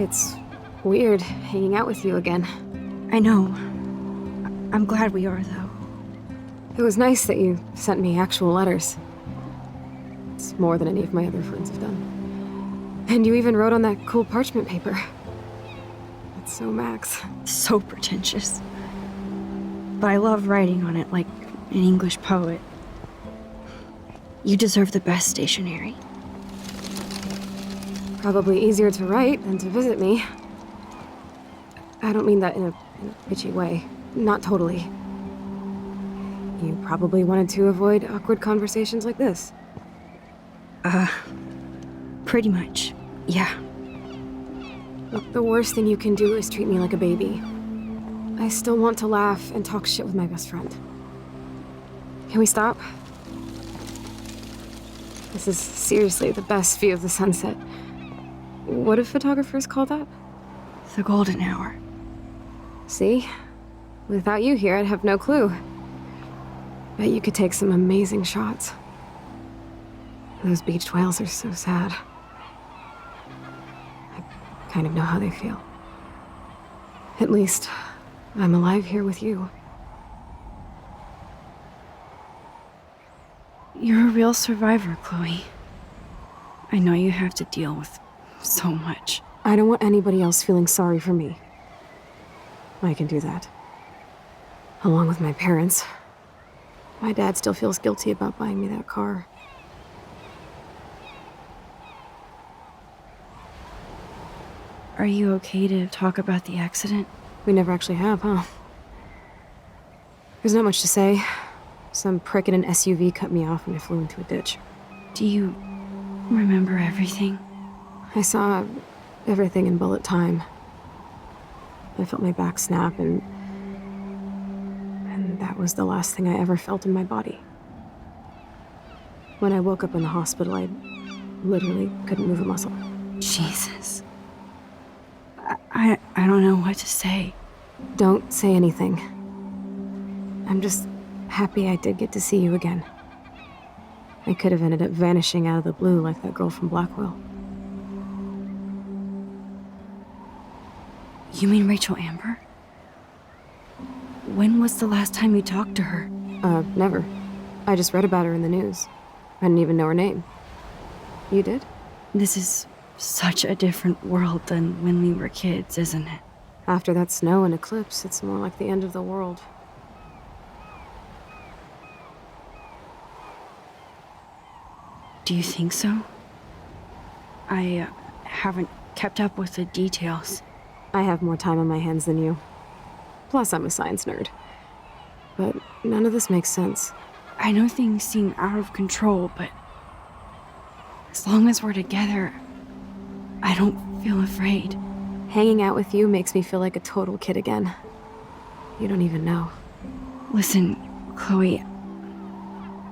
It's weird hanging out with you again. I know. I'm glad we are, though. It was nice that you sent me actual letters. It's more than any of my other friends have done. And you even wrote on that cool parchment paper. That's so Max. So pretentious. But I love writing on it like an English poet. You deserve the best stationery. Probably easier to write than to visit me. I don't mean that in a bitchy way. Not totally. You probably wanted to avoid awkward conversations like this. Pretty much, yeah. Look, the worst thing you can do is treat me like a baby. I still want to laugh and talk shit with my best friend. Can we stop? This is seriously the best view of the sunset. What do photographers call that? The golden hour. See? Without you here, I'd have no clue. Bet you could take some amazing shots. Those beached whales are so sad. I kind of know how they feel. At least, I'm alive here with you. You're a real survivor, Chloe. I know you have to deal with so much. I don't want anybody else feeling sorry for me. I can do that. Along with my parents. My dad still feels guilty about buying me that car. Are you okay to talk about the accident? We never actually have, huh? There's not much to say. Some prick in an SUV cut me off and I flew into a ditch. Do you remember everything? I saw everything in bullet time. I felt my back snap and that was the last thing I ever felt in my body. When I woke up in the hospital, I literally couldn't move a muscle. Jesus. I don't know what to say. Don't say anything. I'm just happy I did get to see you again. I could have ended up vanishing out of the blue like that girl from Blackwell. You mean Rachel Amber? When was the last time you talked to her? Never. I just read about her in the news. I didn't even know her name. You did? This is such a different world than when we were kids, isn't it? After that snow and eclipse, it's more like the end of the world. Do you think so? I haven't kept up with the details. I have more time on my hands than you. Plus, I'm a science nerd. But none of this makes sense. I know things seem out of control, but as long as we're together, I don't feel afraid. Hanging out with you makes me feel like a total kid again. You don't even know. Listen, Chloe,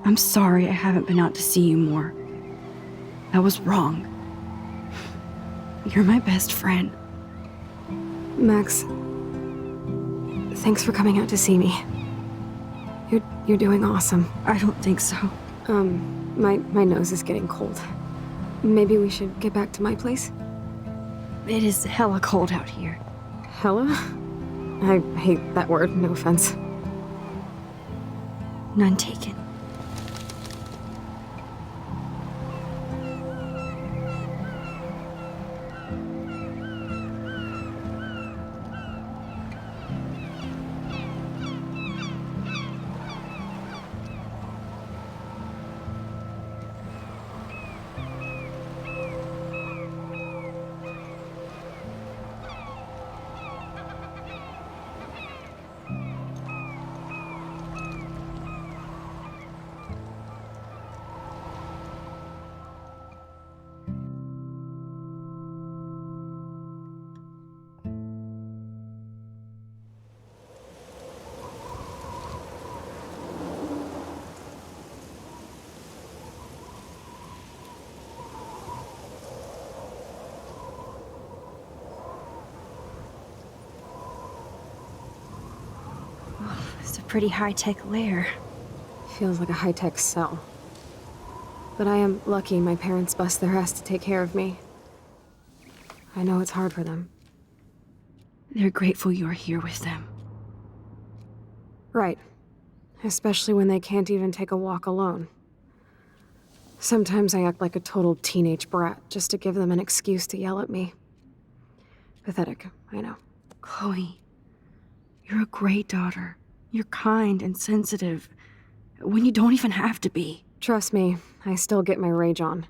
I'm sorry I haven't been out to see you more. That was wrong. You're my best friend. Max, thanks for coming out to see me. You're doing awesome. I don't think so. My nose is getting cold. Maybe we should get back to my place? It is hella cold out here. Hella? I hate that word, no offense. None taken. It's a pretty high-tech lair. Feels like a high-tech cell. But I am lucky my parents bust their ass to take care of me. I know it's hard for them. They're grateful you're here with them. Right. Especially when they can't even take a walk alone. Sometimes I act like a total teenage brat just to give them an excuse to yell at me. Pathetic, I know. Chloe, you're a great daughter. You're kind and sensitive when you don't even have to be. Trust me, I still get my rage on.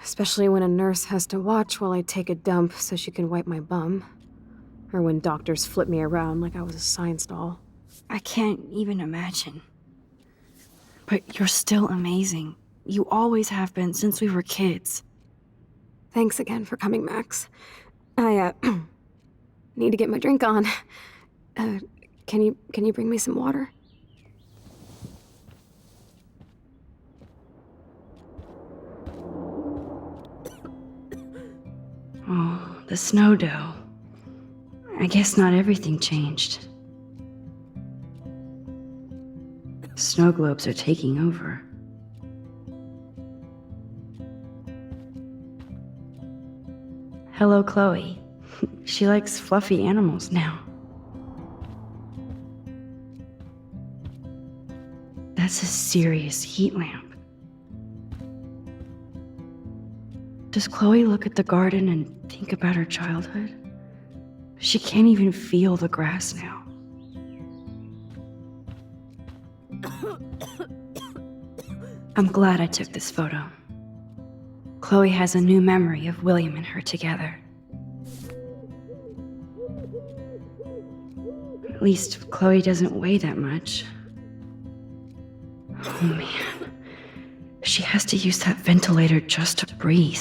Especially when a nurse has to watch while I take a dump so she can wipe my bum. Or when doctors flip me around like I was a science doll. I can't even imagine. But you're still amazing. You always have been since we were kids. Thanks again for coming, Max. I, need to get my drink on. Can you bring me some water? Oh, the snow dough. I guess not everything changed. Snow globes are taking over. Hello, Chloe. She likes fluffy animals now. That's a serious heat lamp. Does Chloe look at the garden and think about her childhood? She can't even feel the grass now. I'm glad I took this photo. Chloe has a new memory of William and her together. At least Chloe doesn't weigh that much. Oh man, she has to use that ventilator just to breathe.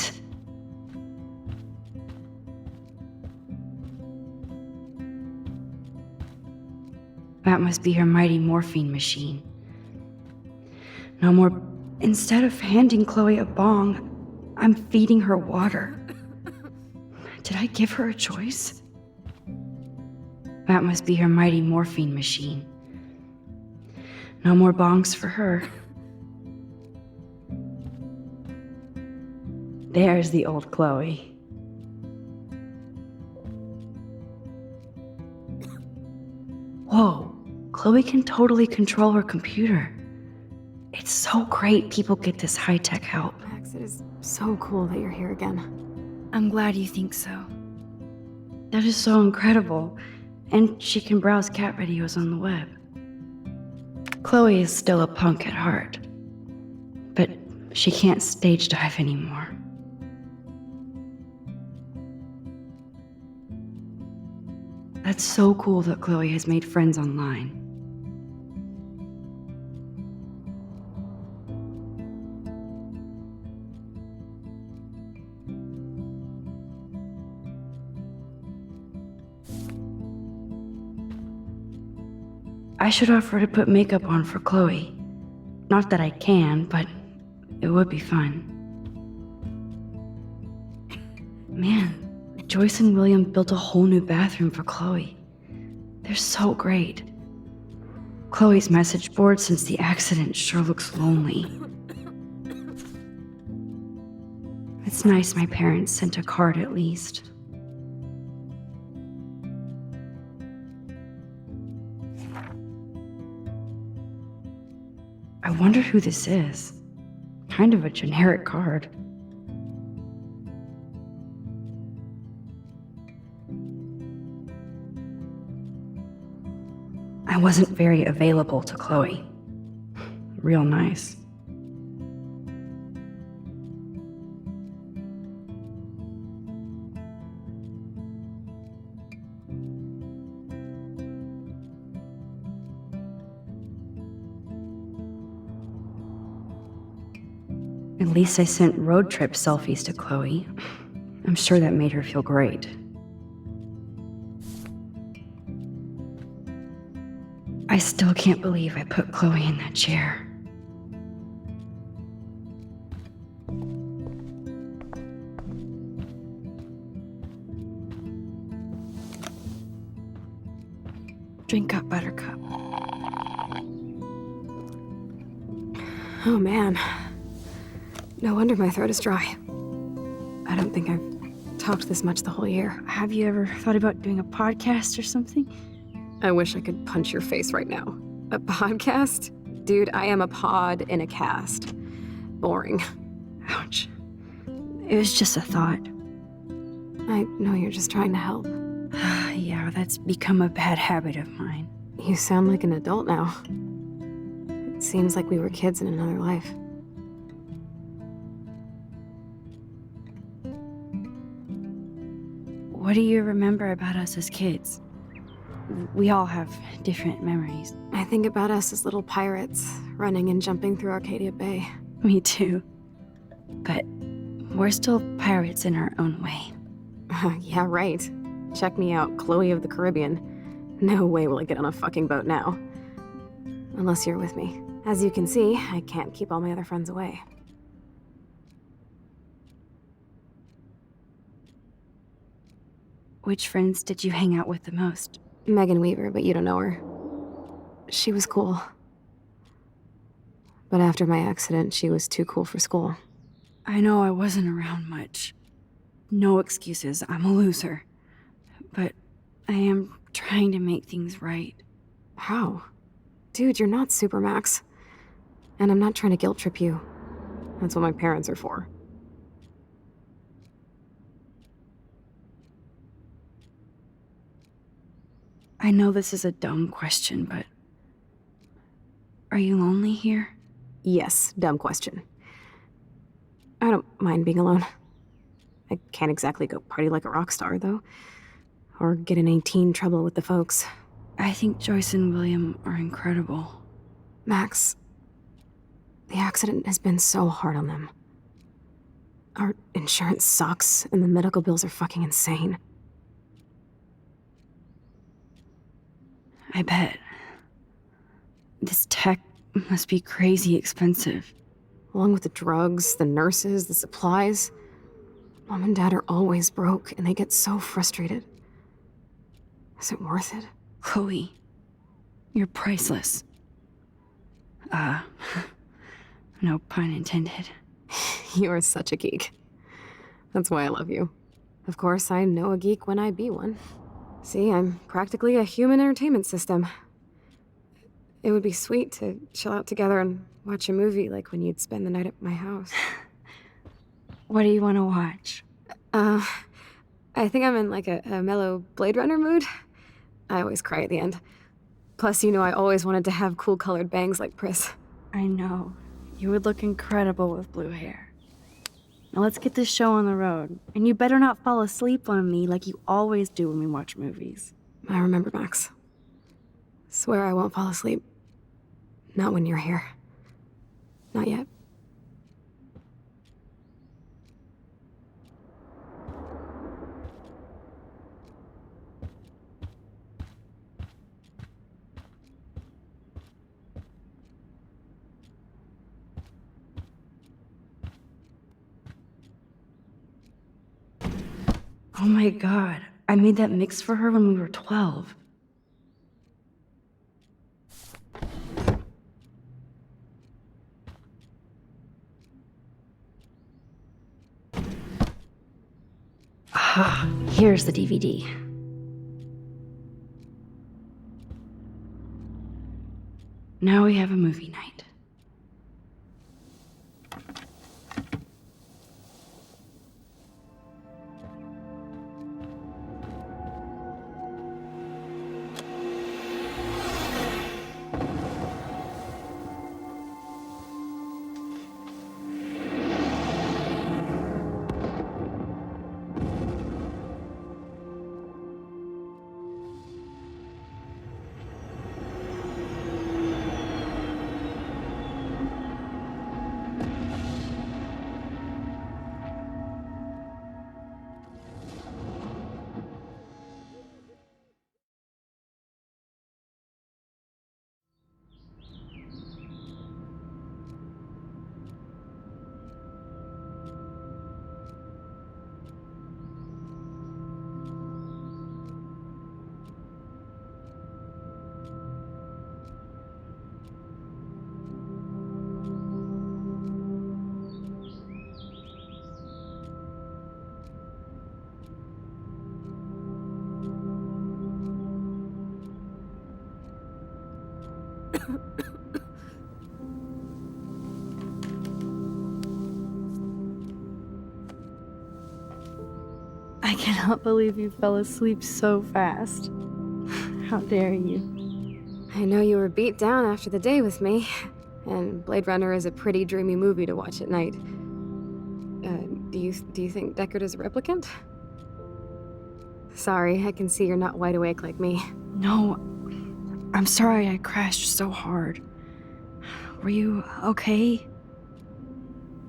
That must be her mighty morphine machine. No more. Instead of handing Chloe a bong, I'm feeding her water. Did I give her a choice? That must be her mighty morphine machine. No more bongs for her. There's the old Chloe. Whoa, Chloe can totally control her computer. It's so great people get this high-tech help. Max, it is so cool that you're here again. I'm glad you think so. That is so incredible. And she can browse cat videos on the web. Chloe is still a punk at heart. But she can't stage dive anymore. That's so cool that Chloe has made friends online. I should offer to put makeup on for Chloe. Not that I can, but it would be fun. Man, Joyce and William built a whole new bathroom for Chloe. They're so great. Chloe's message board since the accident sure looks lonely. It's nice my parents sent a card at least. I wonder who this is. Kind of a generic card. I wasn't very available to Chloe. Real nice. At least I sent road trip selfies to Chloe. I'm sure that made her feel great. I still can't believe I put Chloe in that chair. Drink up, Buttercup. Oh man. No wonder my throat is dry. I don't think I've talked this much the whole year. Have you ever thought about doing a podcast or something? I wish I could punch your face right now. A podcast? Dude, I am a pod in a cast. Boring. Ouch. It was just a thought. I know you're just trying to help. Yeah, that's become a bad habit of mine. You sound like an adult now. It seems like we were kids in another life. What do you remember about us as kids? We all have different memories. I think about us as little pirates, running and jumping through Arcadia Bay. Me too. But we're still pirates in our own way. Yeah, right. Check me out, Chloe of the Caribbean. No way will I get on a fucking boat now. Unless you're with me. As you can see, I can't keep all my other friends away. Which friends did you hang out with the most? Megan Weaver, but you don't know her. She was cool. But after my accident, she was too cool for school. I know I wasn't around much. No excuses, I'm a loser. But I am trying to make things right. How? Dude, you're not Supermax. And I'm not trying to guilt trip you. That's what my parents are for. I know this is a dumb question, but are you lonely here? Yes, dumb question. I don't mind being alone. I can't exactly go party like a rock star, though. Or get in any teen trouble with the folks. I think Joyce and William are incredible. Max, the accident has been so hard on them. Our insurance sucks, and the medical bills are fucking insane. I bet. This tech must be crazy expensive. Along with the drugs, the nurses, the supplies. Mom and Dad are always broke, and they get so frustrated. Is it worth it? Chloe, you're priceless. No pun intended. You are such a geek. That's why I love you. Of course, I know a geek when I be one. See, I'm practically a human entertainment system. It would be sweet to chill out together and watch a movie like when you'd spend the night at my house. What do you want to watch? I think I'm in like a mellow Blade Runner mood. I always cry at the end. Plus, you know I always wanted to have cool colored bangs like Pris. I know. You would look incredible with blue hair. Now let's get this show on the road. And you better not fall asleep on me like you always do when we watch movies. I remember, Max. Swear I won't fall asleep. Not when you're here. Not yet. Oh my god, I made that mix for her when we were 12. Ah, here's the DVD. Now we have a movie night. I cannot believe you fell asleep so fast. How dare you? I know you were beat down after the day with me, and Blade Runner is a pretty dreamy movie to watch at night. Do you think Deckard is a replicant? Sorry, I can see you're not wide awake like me. No, I'm sorry I crashed so hard. Were you okay?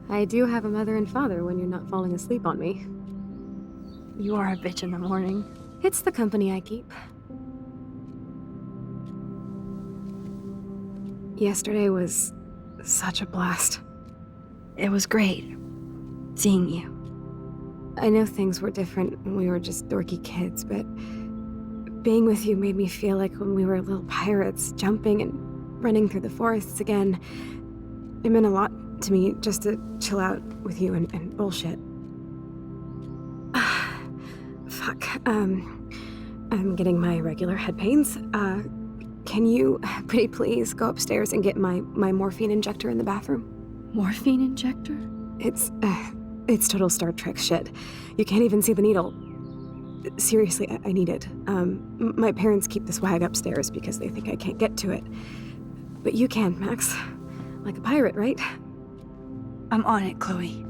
I do have a mother and father when you're not falling asleep on me. You are a bitch in the morning. It's the company I keep. Yesterday was such a blast. It was great seeing you. I know things were different when we were just dorky kids, but being with you made me feel like when we were little pirates, jumping and running through the forests again. It meant a lot to me just to chill out with you and bullshit. Fuck. I'm getting my regular head pains. Can you, pretty please, go upstairs and get my morphine injector in the bathroom? Morphine injector? It's total Star Trek shit. You can't even see the needle. Seriously, I need it. My parents keep the swag upstairs because they think I can't get to it. But you can, Max. Like a pirate, right? I'm on it, Chloe.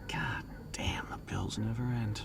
God damn, the bills never end.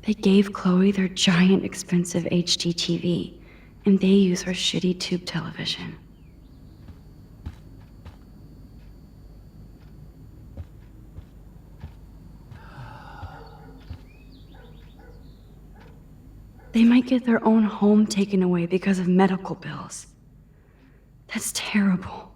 They gave Chloe their giant, expensive HD TV, and they use her shitty tube television. They might get their own home taken away because of medical bills. That's terrible.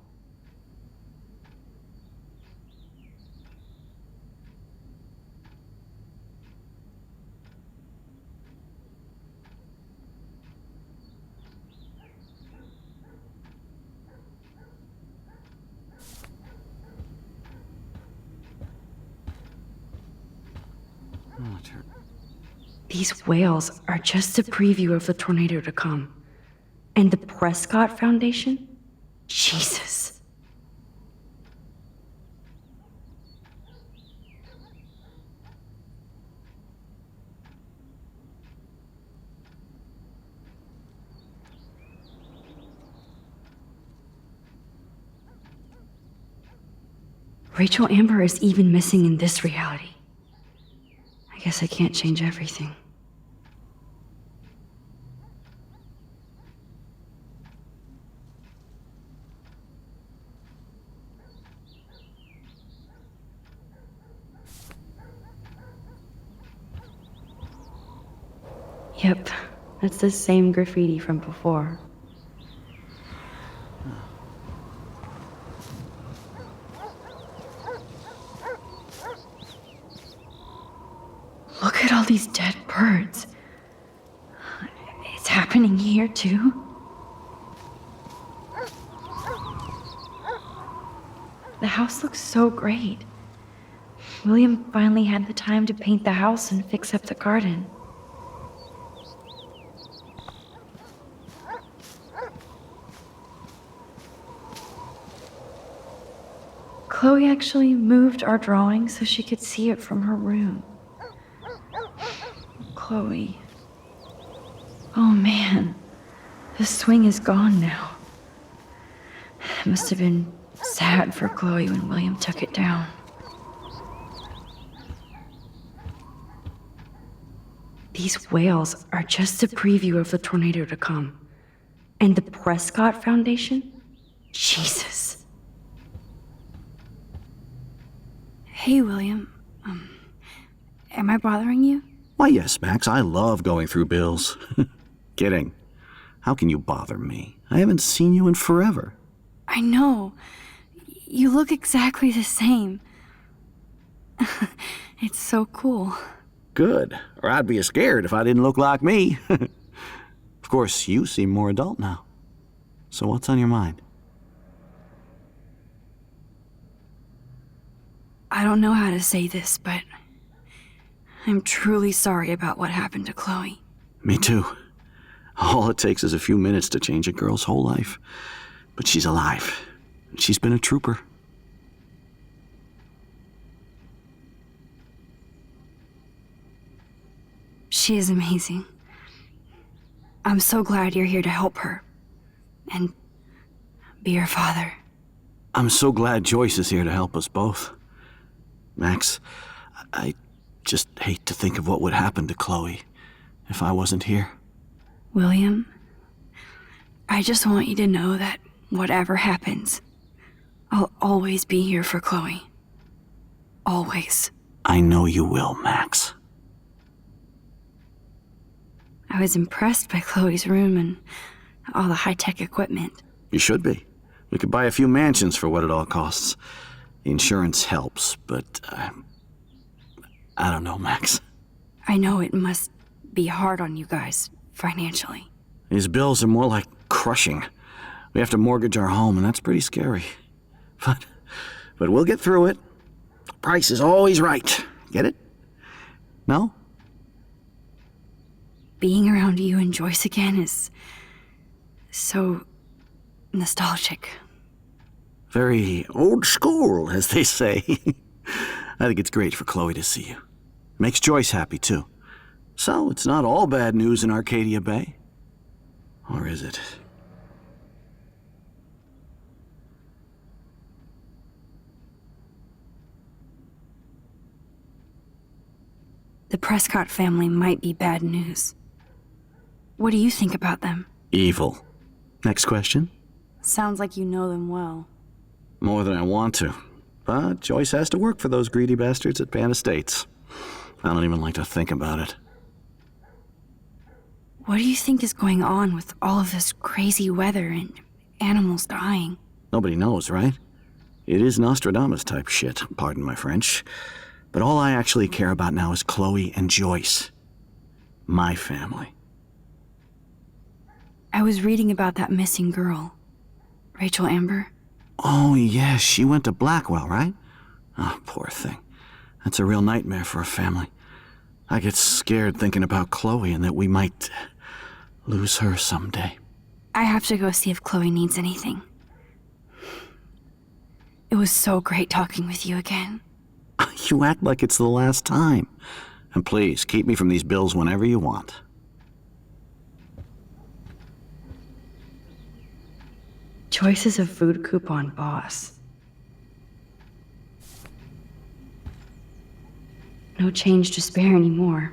Monitor. These whales are just a preview of the tornado to come. And the Prescott Foundation? Jesus. Rachel Amber is even missing in this reality. I guess I can't change everything. Yep, that's the same graffiti from before. Look at all these dead birds. It's happening here, too. The house looks so great. William finally had the time to paint the house and fix up the garden. Chloe actually moved our drawing so she could see it from her room. Chloe. Oh man, the swing is gone now. It must have been sad for Chloe when William took it down. These whales are just a preview of the tornado to come. And the Prescott Foundation? Jesus. Hey, William. Am I bothering you? Why, yes, Max. I love going through bills. Kidding. How can you bother me? I haven't seen you in forever. I know. You look exactly the same. It's so cool. Good. Or I'd be scared if I didn't look like me. Of course, you seem more adult now. So what's on your mind? I don't know how to say this, but I'm truly sorry about what happened to Chloe. Me too. All it takes is a few minutes to change a girl's whole life. But she's alive. She's been a trooper. She is amazing. I'm so glad you're here to help her. And be her father. I'm so glad Joyce is here to help us both. Max, I just hate to think of what would happen to Chloe if I wasn't here. William, I just want you to know that whatever happens, I'll always be here for Chloe. Always. I know you will, Max. I was impressed by Chloe's room and all the high-tech equipment. You should be. We could buy a few mansions for what it all costs. The insurance helps, but I don't know, Max. I know it must be hard on you guys, financially. These bills are more like crushing. We have to mortgage our home, and that's pretty scary. But we'll get through it. The price is always right. Get it? No? Being around you and Joyce again is so nostalgic. Very old school, as they say. I think it's great for Chloe to see you. Makes Joyce happy, too. So, it's not all bad news in Arcadia Bay. Or is it? The Prescott family might be bad news. What do you think about them? Evil. Next question? Sounds like you know them well. More than I want to. But Joyce has to work for those greedy bastards at Pan Estates. I don't even like to think about it. What do you think is going on with all of this crazy weather and animals dying? Nobody knows, right? It is Nostradamus type shit, pardon my French. But all I actually care about now is Chloe and Joyce. My family. I was reading about that missing girl. Rachel Amber. Oh, yeah, she went to Blackwell, right? Oh, poor thing. That's a real nightmare for a family. I get scared thinking about Chloe and that we might lose her someday. I have to go see if Chloe needs anything. It was so great talking with you again. You act like it's the last time. And please, keep me from these bills whenever you want. Joyce is a food coupon boss. No change to spare anymore.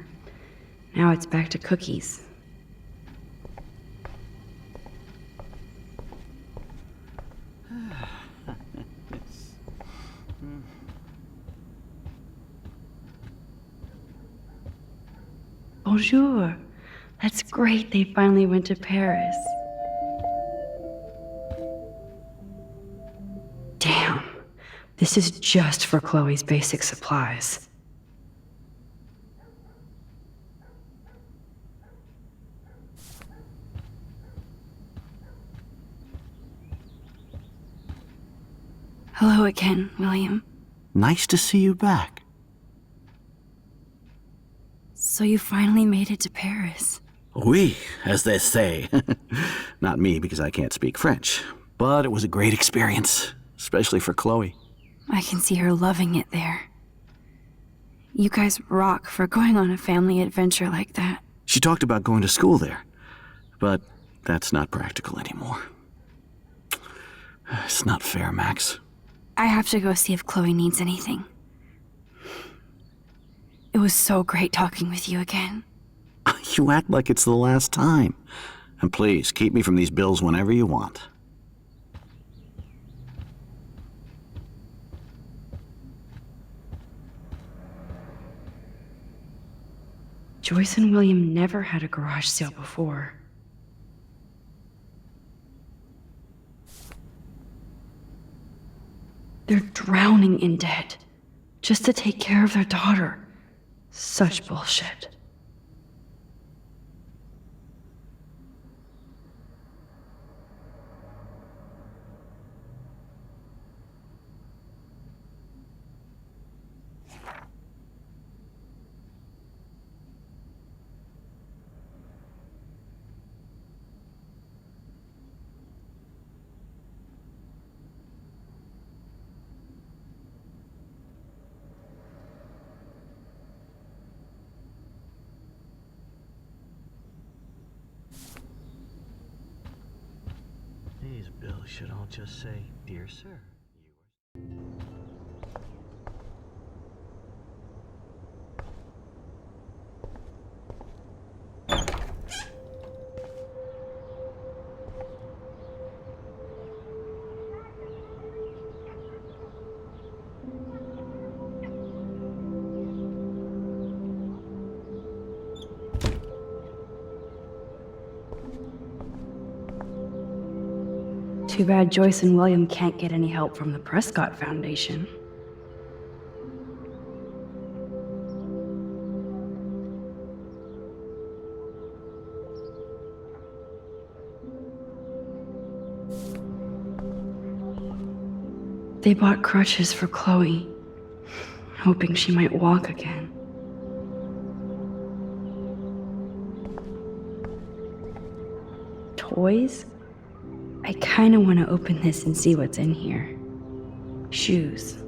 Now it's back to cookies. Bonjour. That's great they finally went to Paris. Damn. This is just for Chloe's basic supplies. Hello again, William. Nice to see you back. So you finally made it to Paris. Oui, as they say. Not me, because I can't speak French. But it was a great experience, especially for Chloe. I can see her loving it there. You guys rock for going on a family adventure like that. She talked about going to school there, but that's not practical anymore. It's not fair, Max. I have to go see if Chloe needs anything. It was so great talking with you again. You act like it's the last time. And please, keep me from these bills whenever you want. Joyce and William never had a garage sale before. They're drowning in debt just to take care of their daughter. Such bullshit. These bills should all just say, "Dear Sir." Too bad Joyce and William can't get any help from the Prescott Foundation. They bought crutches for Chloe, hoping she might walk again. Toys? I kinda wanna open this and see what's in here. Shoes.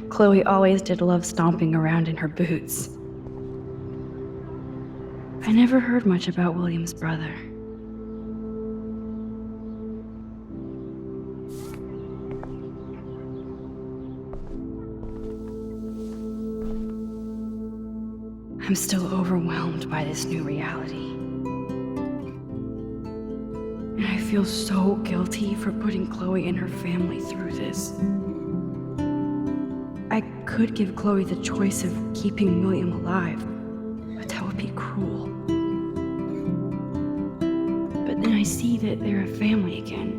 Chloe always did love stomping around in her boots. I never heard much about William's brother. I'm still overwhelmed by this new reality. And I feel so guilty for putting Chloe and her family through this. I could give Chloe the choice of keeping William alive, but that would be cruel. But then I see that they're a family again,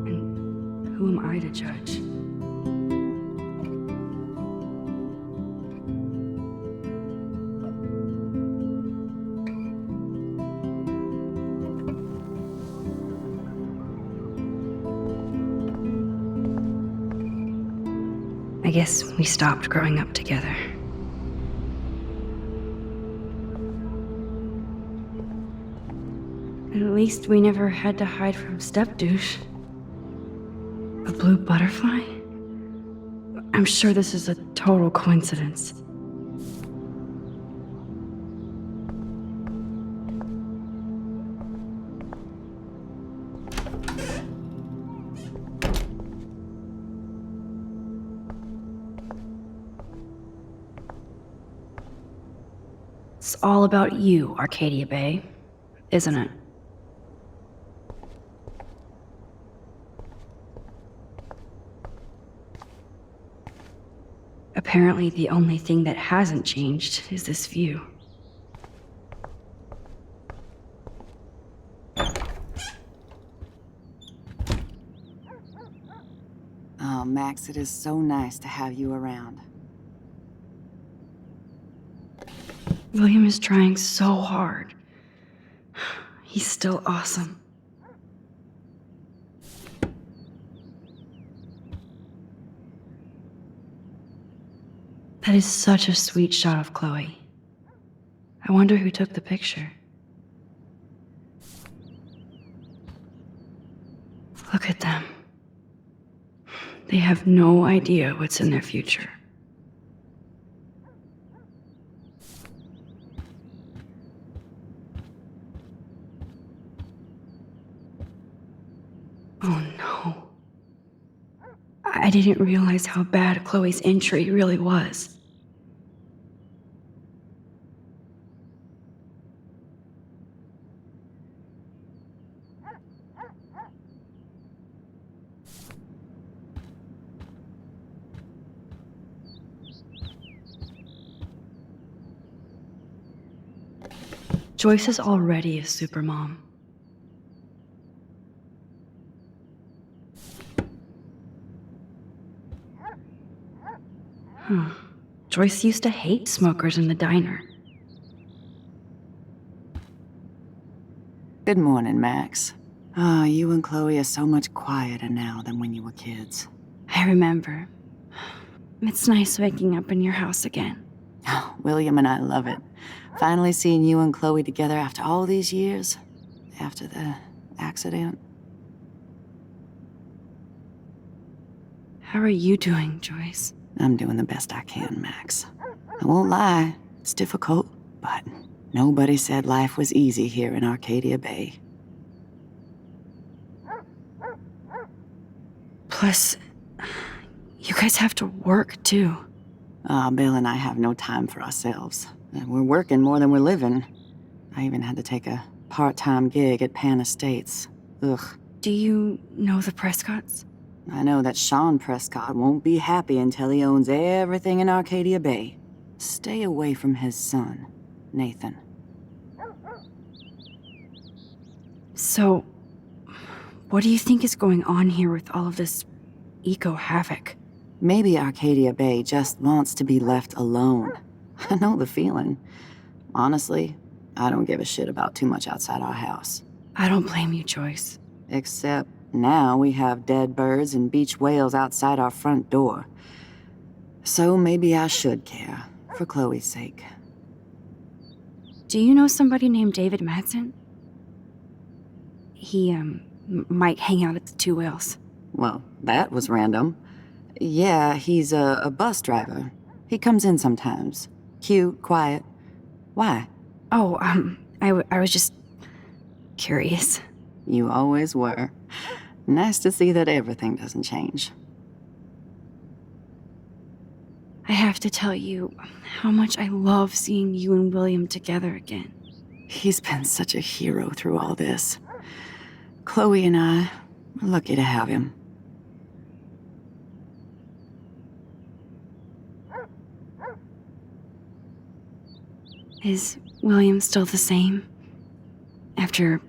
and who am I to judge? I guess we stopped growing up together. At least we never had to hide from step-douche. A blue butterfly? I'm sure this is a total coincidence. It's all about you, Arcadia Bay, isn't it? Apparently, the only thing that hasn't changed is this view. Oh, Max, it is so nice to have you around. William is trying so hard. He's still awesome. That is such a sweet shot of Chloe. I wonder who took the picture. Look at them. They have no idea what's in their future. Oh no. I didn't realize how bad Chloe's injury really was. Joyce is already a supermom. Joyce used to hate smokers in the diner. Good morning, Max. Ah, you and Chloe are so much quieter now than when you were kids. I remember. It's nice waking up in your house again. Oh, William and I love it. Finally seeing you and Chloe together after all these years. After the accident. How are you doing, Joyce? I'm doing the best I can, Max. I won't lie, it's difficult, but nobody said life was easy here in Arcadia Bay. Plus, you guys have to work, too. Bill and I have no time for ourselves. We're working more than we're living. I even had to take a part-time gig at Pan Estates. Ugh. Do you know the Prescotts? I know that Sean Prescott won't be happy until he owns everything in Arcadia Bay. Stay away from his son, Nathan. So, what do you think is going on here with all of this eco-havoc? Maybe Arcadia Bay just wants to be left alone. I know the feeling. Honestly, I don't give a shit about too much outside our house. I don't blame you, Joyce. Except now we have dead birds and beach whales outside our front door. So maybe I should care, for Chloe's sake. Do you know somebody named David Madsen? He, might hang out at the Two Whales. Well, that was random. Yeah, he's a bus driver. He comes in sometimes. Cute, quiet. Why? Oh, I was just curious. You always were. Nice to see that everything doesn't change. I have to tell you how much I love seeing you and William together again. He's been such a hero through all this. Chloe and I are lucky to have him. Is William still the same? After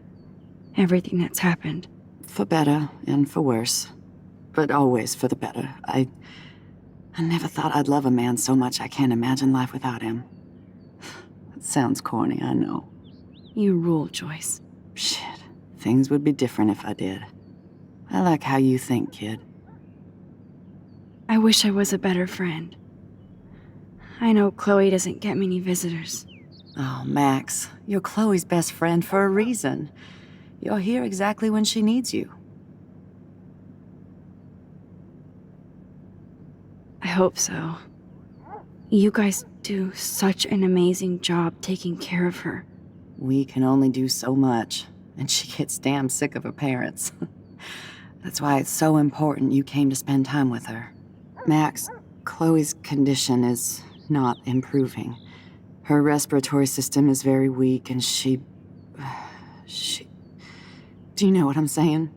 everything that's happened? For better and for worse. But always for the better. I never thought I'd love a man so much I can't imagine life without him. It sounds corny, I know. You rule, Joyce. Shit. Things would be different if I did. I like how you think, kid. I wish I was a better friend. I know Chloe doesn't get many visitors. Oh, Max, you're Chloe's best friend for a reason. You're here exactly when she needs you. I hope so. You guys do such an amazing job taking care of her. We can only do so much, and she gets damn sick of her parents. That's why it's so important you came to spend time with her. Max, Chloe's condition is not improving. Her respiratory system is very weak, and she... Do you know what I'm saying?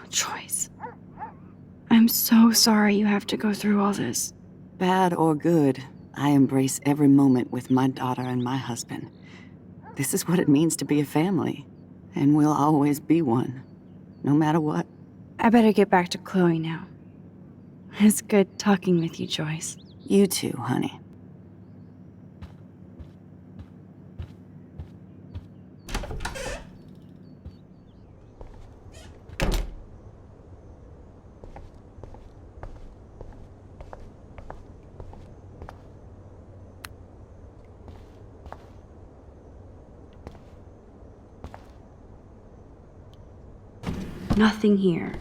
Joyce. I'm so sorry you have to go through all this. Bad or good, I embrace every moment with my daughter and my husband. This is what it means to be a family, and we'll always be one, no matter what. I better get back to Chloe now. It's good talking with you, Joyce. You too, honey. Nothing here.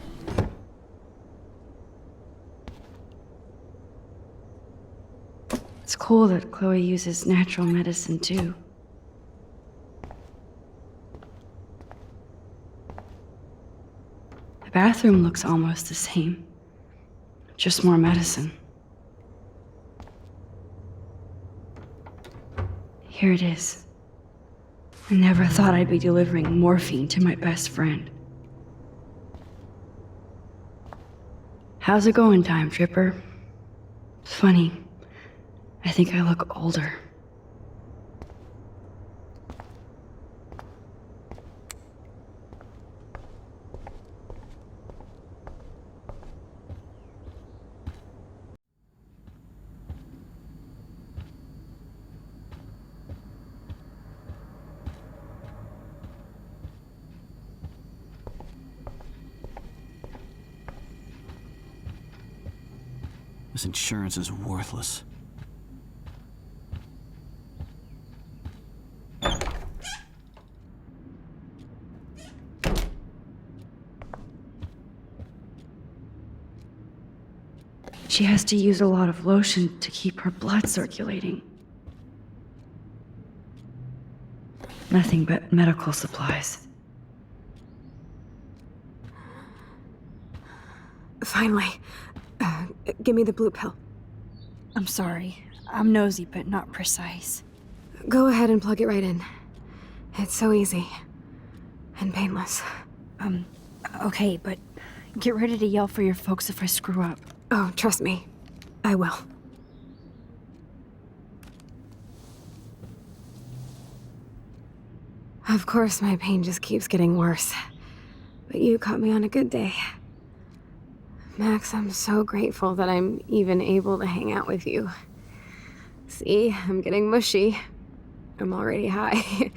It's cool that Chloe uses natural medicine too. The bathroom looks almost the same. Just more medicine. Here it is. I never thought I'd be delivering morphine to my best friend. How's it going, Time Tripper? It's funny. I think I look older. This insurance is worthless. She has to use a lot of lotion to keep her blood circulating. Nothing but medical supplies. Finally. Give me the blue pill. I'm sorry. I'm nosy, but not precise. Go ahead and plug it right in. It's so easy. And painless. Okay, but get ready to yell for your folks if I screw up. Oh, trust me. I will. Of course, my pain just keeps getting worse. But you caught me on a good day. Max, I'm so grateful that I'm even able to hang out with you. See, I'm getting mushy. I'm already high.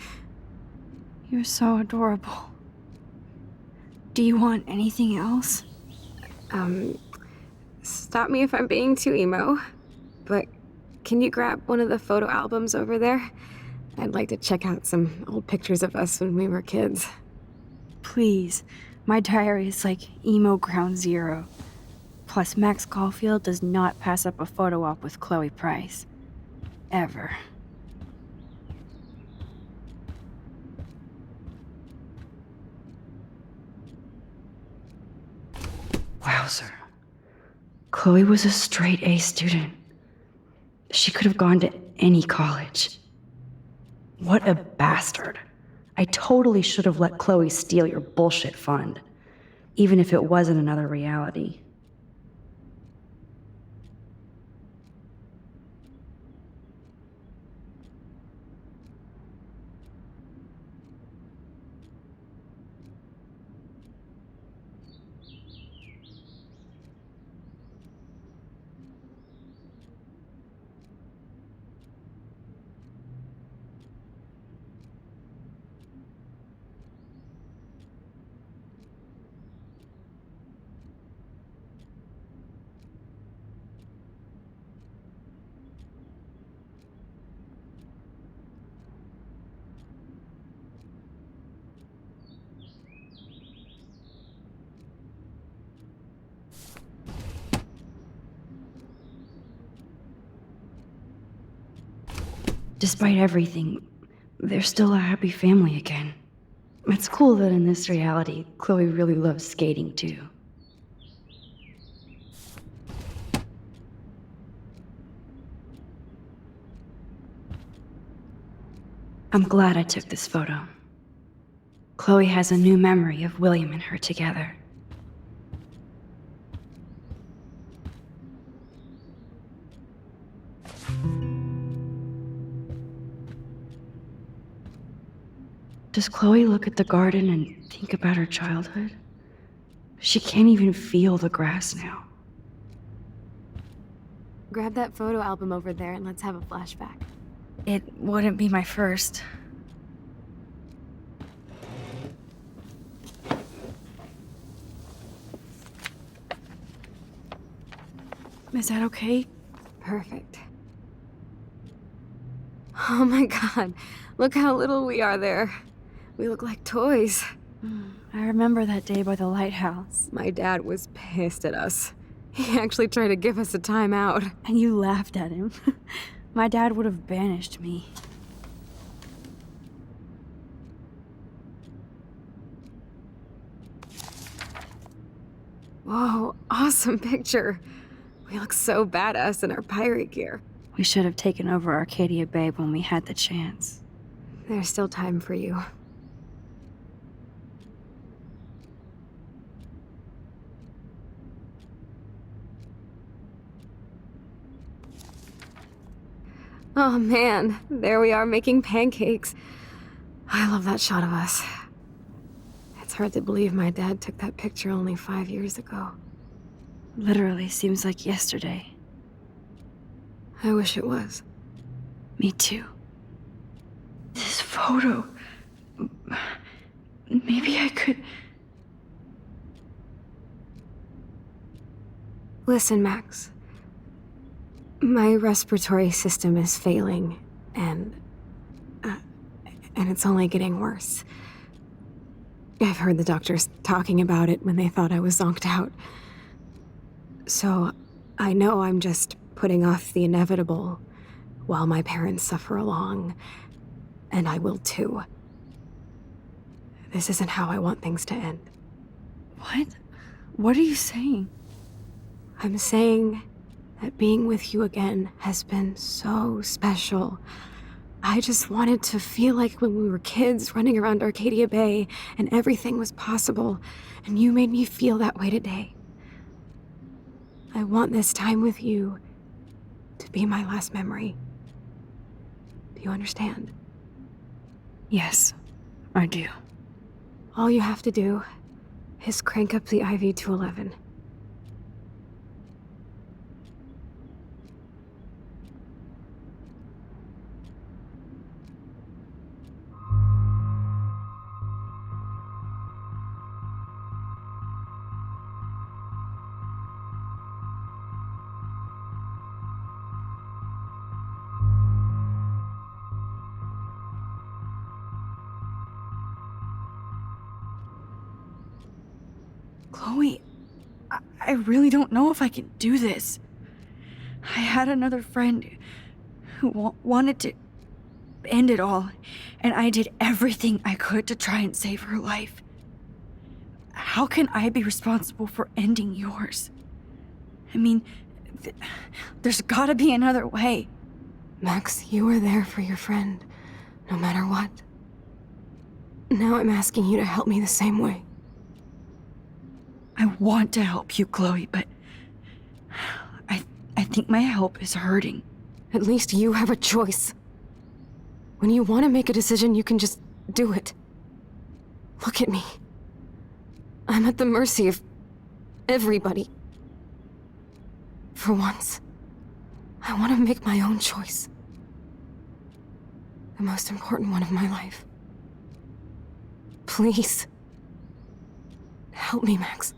You're so adorable. Do you want anything else? Stop me if I'm being too emo, but can you grab one of the photo albums over there? I'd like to check out some old pictures of us when we were kids. Please. My diary is like emo ground zero. Plus, Max Caulfield does not pass up a photo op with Chloe Price. Ever. Wowzer. Chloe was a straight A student. She could have gone to any college. What a bastard. I totally should have let Chloe steal your bullshit fund, even if it wasn't another reality. Despite everything, they're still a happy family again. It's cool that in this reality, Chloe really loves skating too. I'm glad I took this photo. Chloe has a new memory of William and her together. Does Chloe look at the garden and think about her childhood? She can't even feel the grass now. Grab that photo album over there and let's have a flashback. It wouldn't be my first. Is that okay? Perfect. Oh my god, look how little we are there. We look like toys. I remember that day by the lighthouse. My dad was pissed at us. He actually tried to give us a timeout. And you laughed at him. My dad would have banished me. Whoa, awesome picture. We look so badass in our pirate gear. We should have taken over Arcadia Bay when we had the chance. There's still time for you. Oh man, there we are making pancakes. I love that shot of us. It's hard to believe my dad took that picture only 5 years ago. Literally seems like yesterday. I wish it was. Me too. This photo... Maybe I could... Listen, Max. My respiratory system is failing, and it's only getting worse. I've heard the doctors talking about it when they thought I was zonked out. So, I know I'm just putting off the inevitable while my parents suffer along, and I will too. This isn't how I want things to end. What? What are you saying? I'm saying that being with you again has been so special. I just wanted to feel like when we were kids running around Arcadia Bay and everything was possible, and you made me feel that way today. I want this time with you to be my last memory. Do you understand? Yes, I do. All you have to do is crank up the IV to 11. Chloe, I really don't know if I can do this. I had another friend who wanted to end it all, and I did everything I could to try and save her life. How can I be responsible for ending yours? I mean, there's gotta be another way. Max, you were there for your friend, no matter what. Now I'm asking you to help me the same way. I want to help you, Chloe, but I think my help is hurting. At least you have a choice. When you want to make a decision, you can just do it. Look at me. I'm at the mercy of everybody. For once, I want to make my own choice. The most important one of my life. Please. Help me, Max.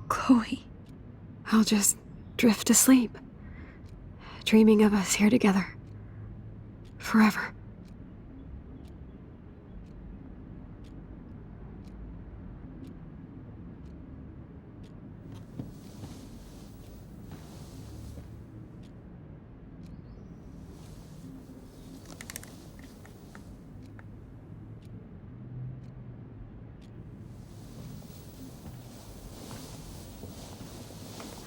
Chloe. I'll just drift to sleep, dreaming of us here together. Forever.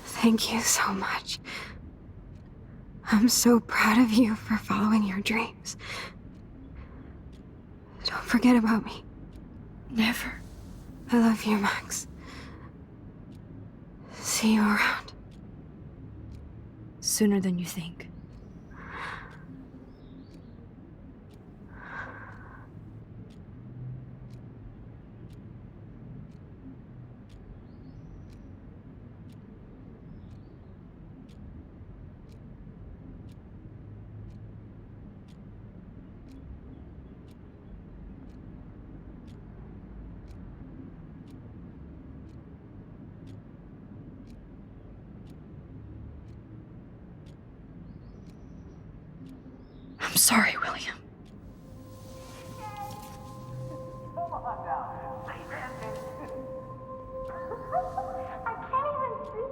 Thank you so much. I'm so proud of you for following your dreams. Don't forget about me. Never. I love you, Max. See you around. Sooner than you think. I'm sorry, William. I can't even see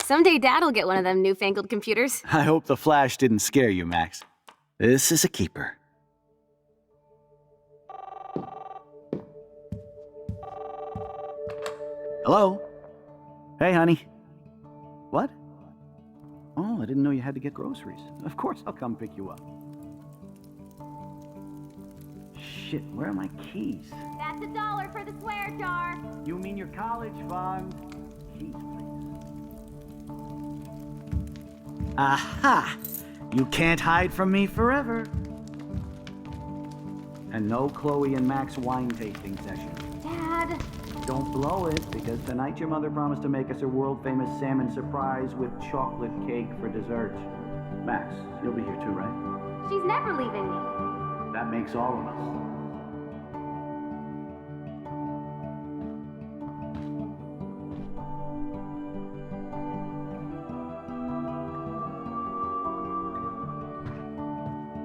Someday Dad'll get one of them newfangled computers. I hope the flash didn't scare you, Max. This is a keeper. Hello? Hey, honey. What? Oh, I didn't know you had to get groceries. Of course I'll come pick you up. Shit, where are my keys? That's $1 for the swear jar. You mean your college fund? Keys, please. Aha! You can't hide from me forever. And no Chloe and Max wine tasting session. Dad. Don't blow it, because tonight your mother promised to make us a world-famous salmon surprise with chocolate cake for dessert. Max, you'll be here too, right? She's never leaving me. That makes all of us.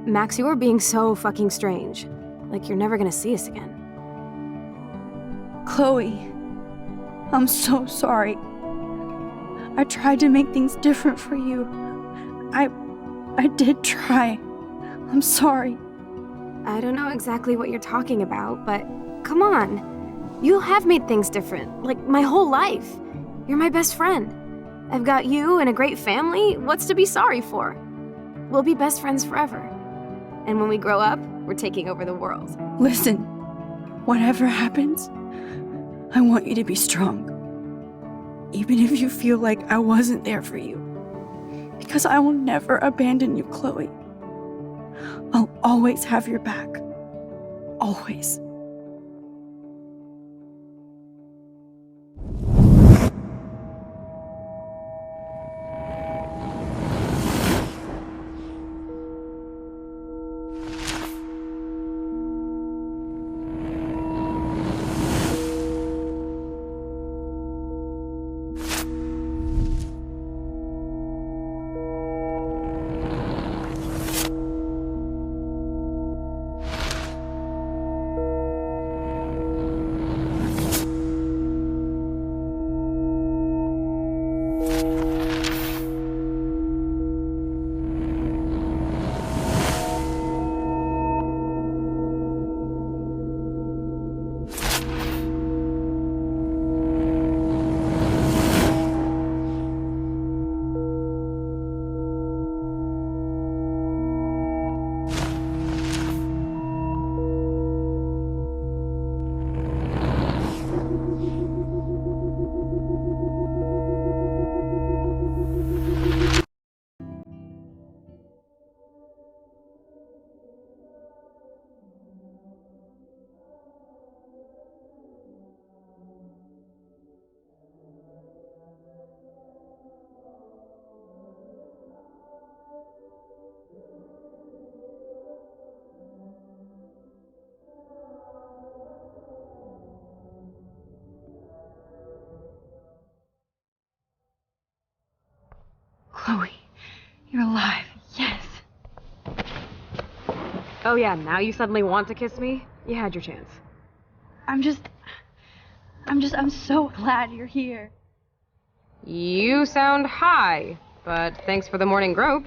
Max, you are being so fucking strange. Like you're never gonna see us again. Chloe, I'm so sorry. I tried to make things different for you. I did try. I'm sorry. I don't know exactly what you're talking about, but come on. You have made things different, like my whole life. You're my best friend. I've got you and a great family. What's to be sorry for? We'll be best friends forever. And when we grow up, we're taking over the world. Listen, whatever happens, I want you to be strong. Even if you feel like I wasn't there for you. Because I will never abandon you, Chloe. I'll always have your back. Always. Chloe, you're alive. Yes. Oh yeah, now you suddenly want to kiss me? You had your chance. I'm so glad you're here. You sound high, but thanks for the morning grope.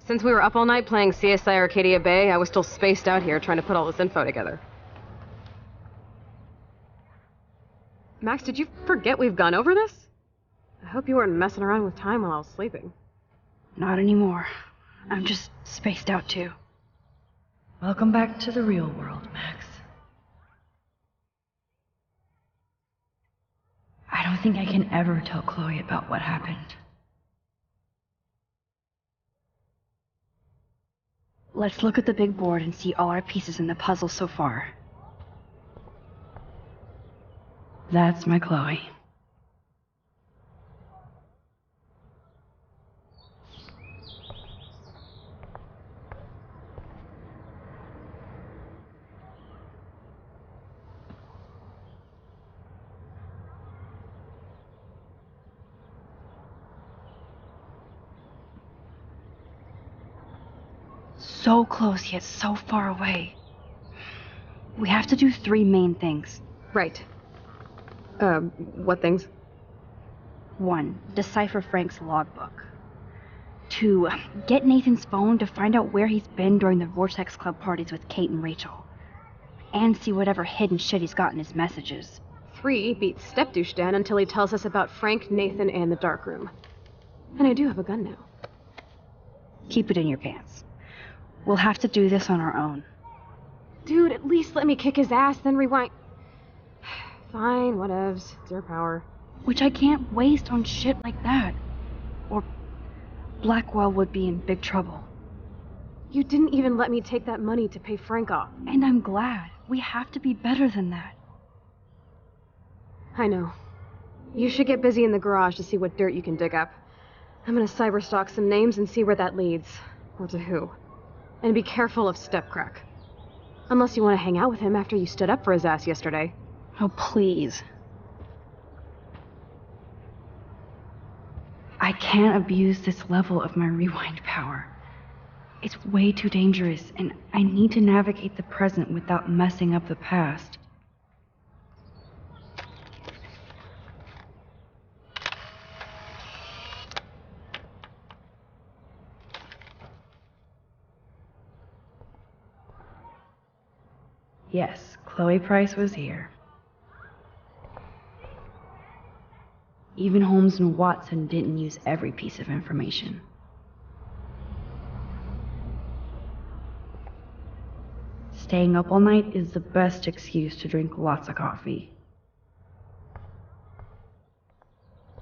Since we were up all night playing CSI Arcadia Bay, I was still spaced out here trying to put all this info together. Max, did you forget we've gone over this? I hope you weren't messing around with time while I was sleeping. Not anymore. I'm just spaced out too. Welcome back to the real world, Max. I don't think I can ever tell Chloe about what happened. Let's look at the big board and see all our pieces in the puzzle so far. That's my Chloe. So close yet so far away. We have to do 3 main things. Right. What things? 1. Decipher Frank's logbook. 2. Get Nathan's phone to find out where he's been during the Vortex Club parties with Kate and Rachel. And see whatever hidden shit he's got in his messages. 3. Beat Stepdouche Dan until he tells us about Frank, Nathan, and the dark room. And I do have a gun now. Keep it in your pants. We'll have to do this on our own. Dude, at least let me kick his ass, then rewind. Fine, whatevs. It's your power. Which I can't waste on shit like that. Or Blackwell would be in big trouble. You didn't even let me take that money to pay Frank off. And I'm glad. We have to be better than that. I know. You should get busy in the garage to see what dirt you can dig up. I'm gonna cyberstalk some names and see where that leads. Or to who. And be careful of Stepcrack. Unless you want to hang out with him after you stood up for his ass yesterday. Oh, please. I can't abuse this level of my rewind power. It's way too dangerous, and I need to navigate the present without messing up the past. Yes, Chloe Price was here. Even Holmes and Watson didn't use every piece of information. Staying up all night is the best excuse to drink lots of coffee.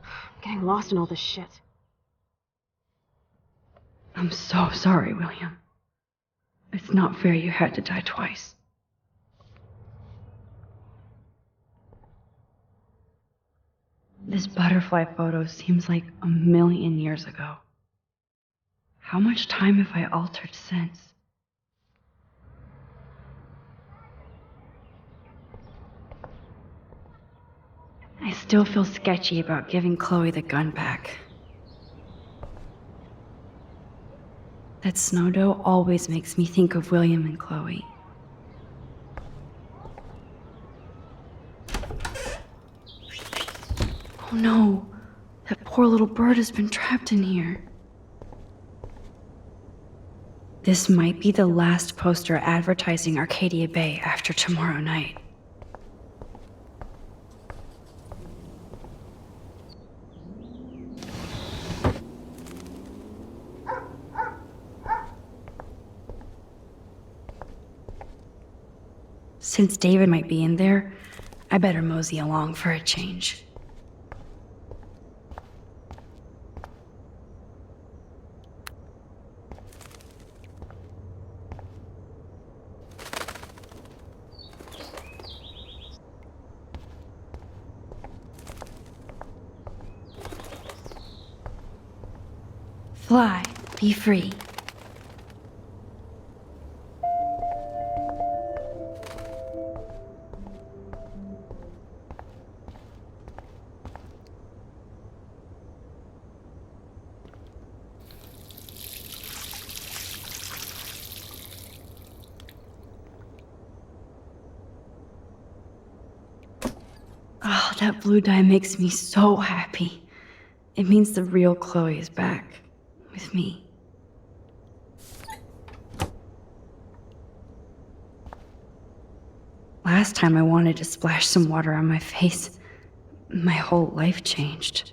I'm getting lost in all this shit. I'm so sorry, William. It's not fair you had to die twice. This butterfly photo seems like 1,000,000 years ago. How much time have I altered since? I still feel sketchy about giving Chloe the gun back. That snow dough always makes me think of William and Chloe. Oh no, that poor little bird has been trapped in here. This might be the last poster advertising Arcadia Bay after tomorrow night. Since David might be in there, I better mosey along for a change. Fly, be free. Oh, that blue dye makes me so happy. It means the real Chloe is back. With me. Last time I wanted to splash some water on my face, my whole life changed.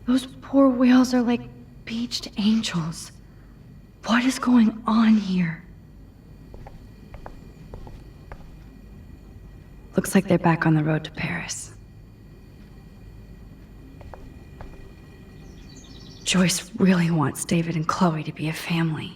Those poor whales are like beached angels. What is going on here? Looks like they're back on the road to Paris. Joyce really wants David and Chloe to be a family.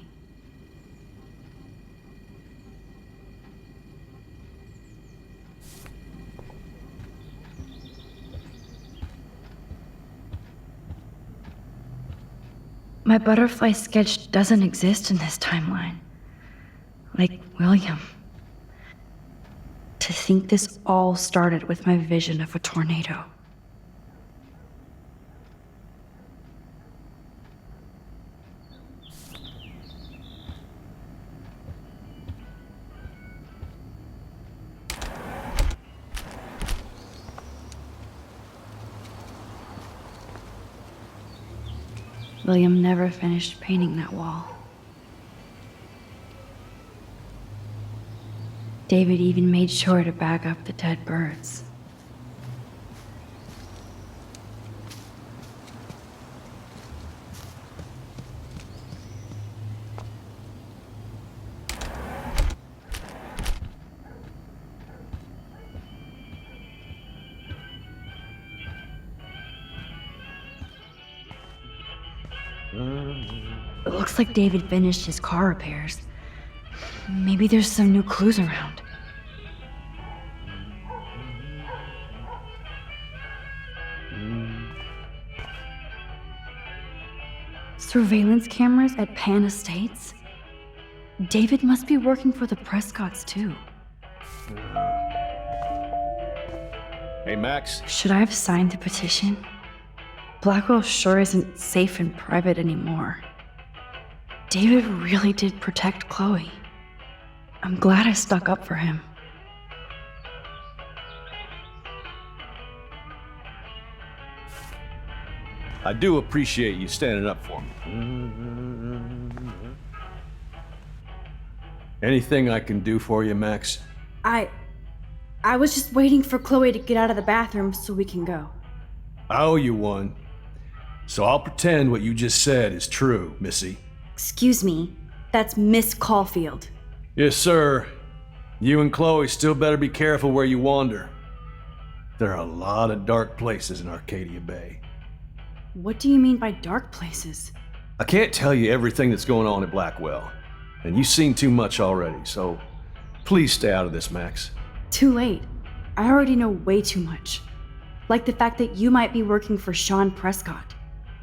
My butterfly sketch doesn't exist in this timeline. Like William. To think this all started with my vision of a tornado. William never finished painting that wall. David even made sure to bag up the dead birds. It looks like David finished his car repairs. Maybe there's some new clues around. Surveillance cameras at Pan Estates? David must be working for the Prescotts too. Hey, Max. Should I have signed the petition? Blackwell sure isn't safe and private anymore. David really did protect Chloe. I'm glad I stuck up for him. I do appreciate you standing up for me. Anything I can do for you, Max? I was just waiting for Chloe to get out of the bathroom so we can go. I owe you one. So I'll pretend what you just said is true, Missy. Excuse me, that's Miss Caulfield. Yes, sir. You and Chloe still better be careful where you wander. There are a lot of dark places in Arcadia Bay. What do you mean by dark places? I can't tell you everything that's going on at Blackwell, and you've seen too much already, so please stay out of this, Max. Too late. I already know way too much. Like the fact that you might be working for Sean Prescott.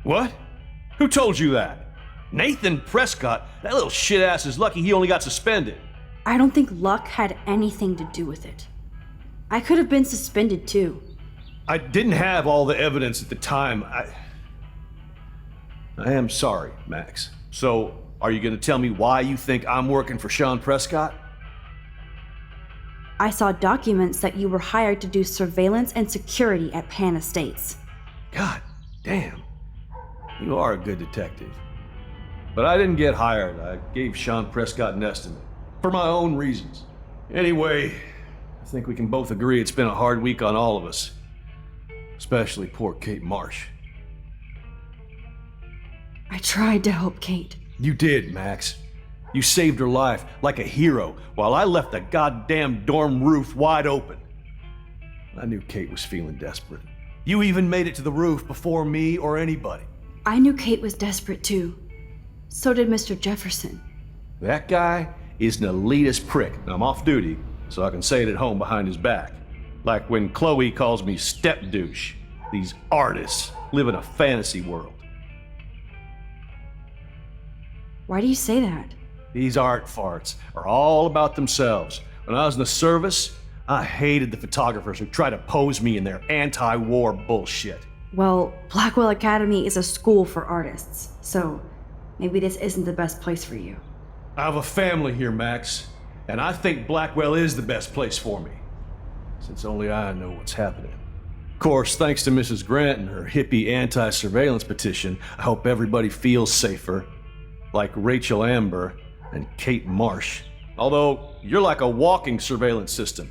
What? Who told you that? Nathan Prescott? That little shit-ass is lucky he only got suspended. I don't think luck had anything to do with it. I could have been suspended too. I didn't have all the evidence at the time. I am sorry, Max. So, are you gonna tell me why you think I'm working for Sean Prescott? I saw documents that you were hired to do surveillance and security at Pan Estates. God Damn, you are a good detective. But I didn't get hired. I gave Sean Prescott an estimate. For my own reasons. Anyway, I think we can both agree it's been a hard week on all of us. Especially poor Kate Marsh. I tried to help Kate. You did, Max. You saved her life like a hero while I left the goddamn dorm roof wide open. I knew Kate was feeling desperate. You even made it to the roof before me or anybody. I knew Kate was desperate too. So did Mr. Jefferson. That guy is an elitist prick, and I'm off duty, so I can say it at home behind his back. Like when Chloe calls me step douche. These artists live in a fantasy world. Why do you say that? These art farts are all about themselves. When I was in the service, I hated the photographers who try to pose me in their anti-war bullshit. Well, Blackwell Academy is a school for artists, so maybe this isn't the best place for you. I have a family here, Max, and I think Blackwell is the best place for me, since only I know what's happening. Of course, thanks to Mrs. Grant and her hippie anti-surveillance petition, I hope everybody feels safer, like Rachel Amber and Kate Marsh. Although, you're like a walking surveillance system.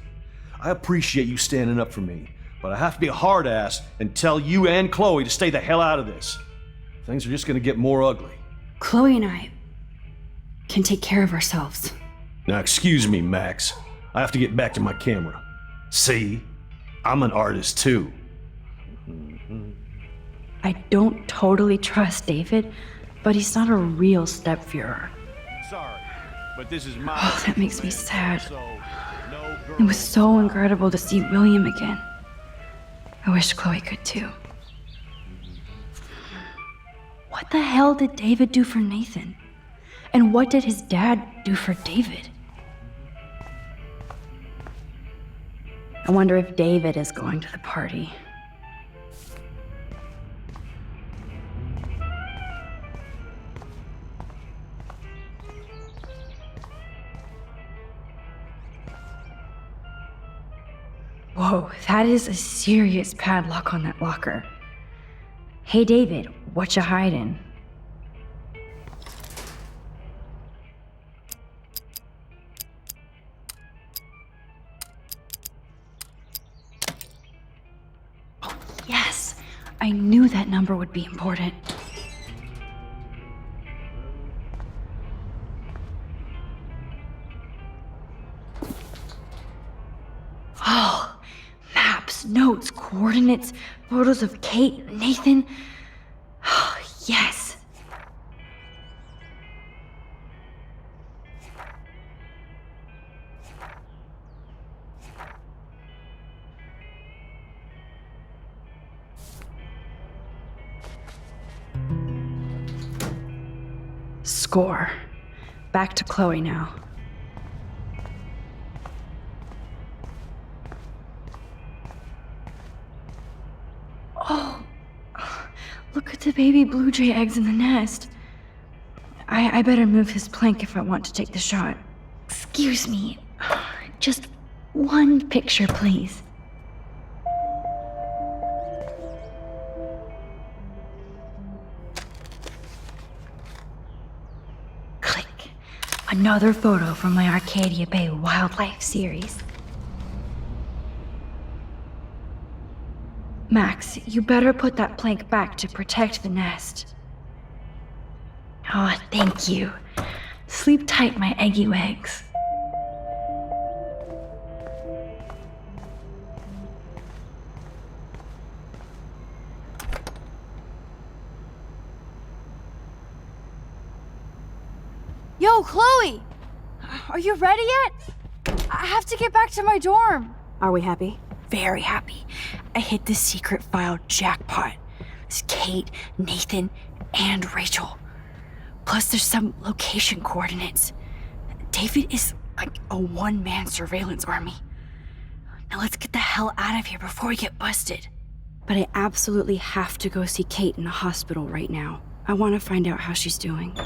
I appreciate you standing up for me, but I have to be a hard ass and tell you and Chloe to stay the hell out of this. Things are just gonna get more ugly. Chloe and I can take care of ourselves. Now excuse me, Max. I have to get back to my camera. See? I'm an artist too. I don't totally trust David, but he's not a real stepfuhrer. Sorry, but this is my... Oh, that makes me sad. It was so incredible to see William again. I wish Chloe could too. What the hell did David do for Nathan? And what did his dad do for David? I wonder if David is going to the party. Whoa, that is a serious padlock on that locker. Hey David, what you hiding? Oh, yes! I knew that number would be important. Oh, maps, notes, coordinates, photos of Kate, Nathan. Oh, yes. Score. Back to Chloe now. Oh, look at the baby blue jay eggs in the nest. I better move his plank if I want to take the shot. Excuse me. Just one picture, please. Click. Another photo from my Arcadia Bay Wildlife series. Max, you better put that plank back to protect the nest. Oh, thank you. Sleep tight, my eggy eggs. Yo, Chloe! Are you ready yet? I have to get back to my dorm. Are we happy? Very happy. I hit the secret file jackpot. It's Kate, Nathan, and Rachel. Plus there's some location coordinates. David is like a one-man surveillance army. Now let's get the hell out of here before we get busted. But I absolutely have to go see Kate in the hospital right now. I want to find out how she's doing.